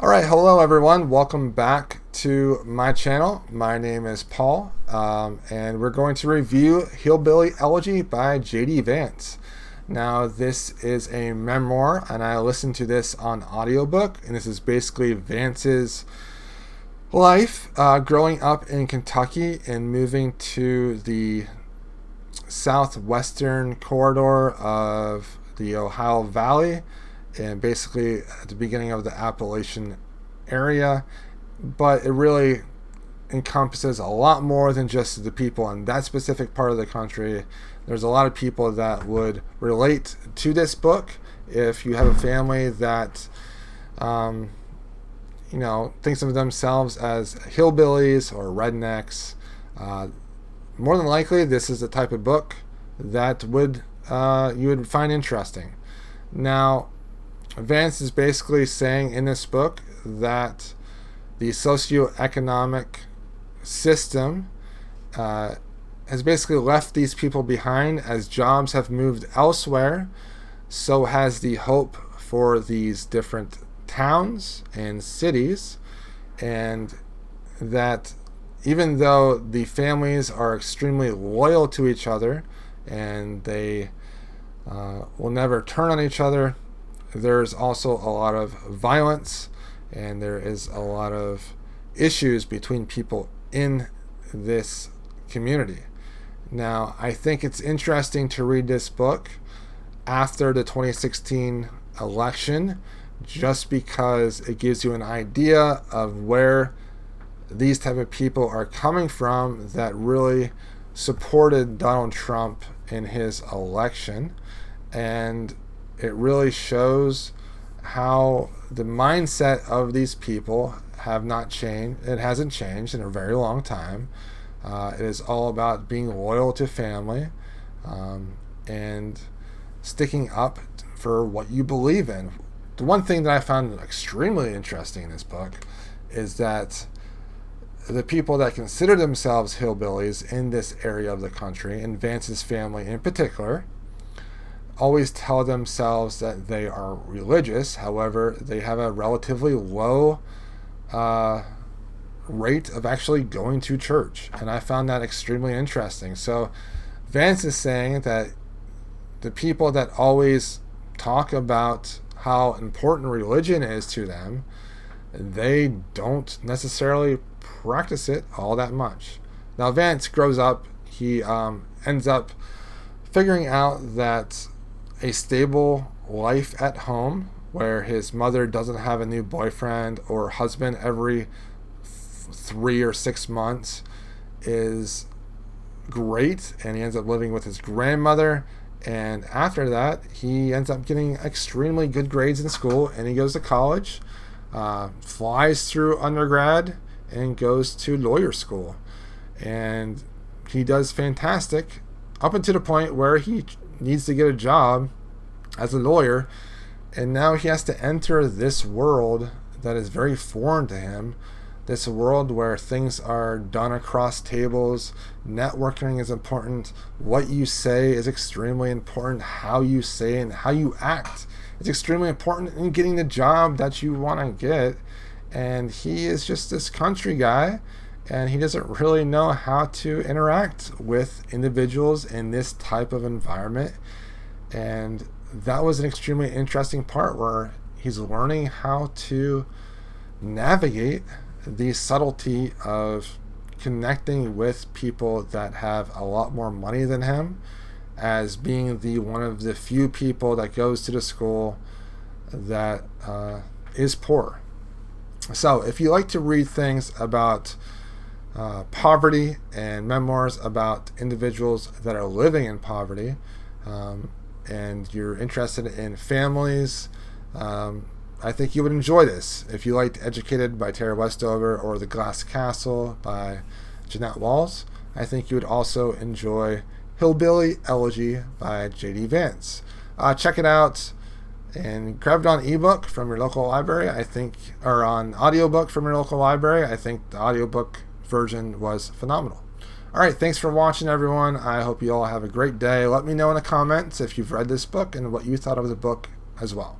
Alright, hello everyone. Welcome back to my channel. My name is Paul, and we're going to review Hillbilly Elegy by J.D. Vance. Now, this is a memoir, and I listened to this on audiobook, and this is basically Vance's life growing up in Kentucky and moving to the southwestern corridor of the Ohio Valley, and basically at the beginning of the Appalachian area. But it really encompasses a lot more than just the people in that specific part of the country. There's a lot of people that would relate to this book. If you have a family that thinks of themselves as hillbillies or rednecks, more than likely this is the type of book that you would find interesting. Now, Vance is basically saying in this book that the socioeconomic system has basically left these people behind as jobs have moved elsewhere. So has the hope for these different towns and cities, and that even though the families are extremely loyal to each other and they will never turn on each other, there's also a lot of violence and there is a lot of issues between people in this community. Now, I think it's interesting to read this book after the 2016 election, just because it gives you an idea of where these type of people are coming from that really supported Donald Trump in his election. And it really shows how the mindset of these people have not changed. It hasn't changed in a very long time. It is all about being loyal to family and sticking up for what you believe in. The one thing that I found extremely interesting in this book is that the people that consider themselves hillbillies in this area of the country, and Vance's family in particular, always tell themselves that they are religious. However, they have a relatively low rate of actually going to church, and I found that extremely interesting. So Vance is saying that the people that always talk about how important religion is to them, they don't necessarily practice it all that much. Now, Vance grows up, he ends up figuring out that a stable life at home, where his mother doesn't have a new boyfriend or husband every 3 or 6 months, is great, and he ends up living with his grandmother. And after that, he ends up getting extremely good grades in school, and he goes to college, flies through undergrad, and goes to lawyer school. And he does fantastic up until the point where he needs to get a job as a lawyer, and now he has to enter this world that is very foreign to him, this world where things are done across tables. Networking is important. What you say is extremely important. How you say and how you act is extremely important in getting the job that you want to get. And he is just this country guy, and he doesn't really know how to interact with individuals in this type of environment. And that was an extremely interesting part, where he's learning how to navigate the subtlety of connecting with people that have a lot more money than him, as being one of the few people that goes to the school that is poor. So if you like to read things about poverty and memoirs about individuals that are living in poverty, and you're interested in families, I think you would enjoy this. If you liked Educated by Tara Westover or The Glass Castle by Jeanette Walls, I think you would also enjoy Hillbilly Elegy by J.D. Vance. Check it out and grab it on ebook from your local library, I think, or on audiobook from your local library. I think the audiobook version was phenomenal. Alright, thanks for watching, everyone. I hope you all have a great day. Let me know in the comments if you've read this book and what you thought of the book as well.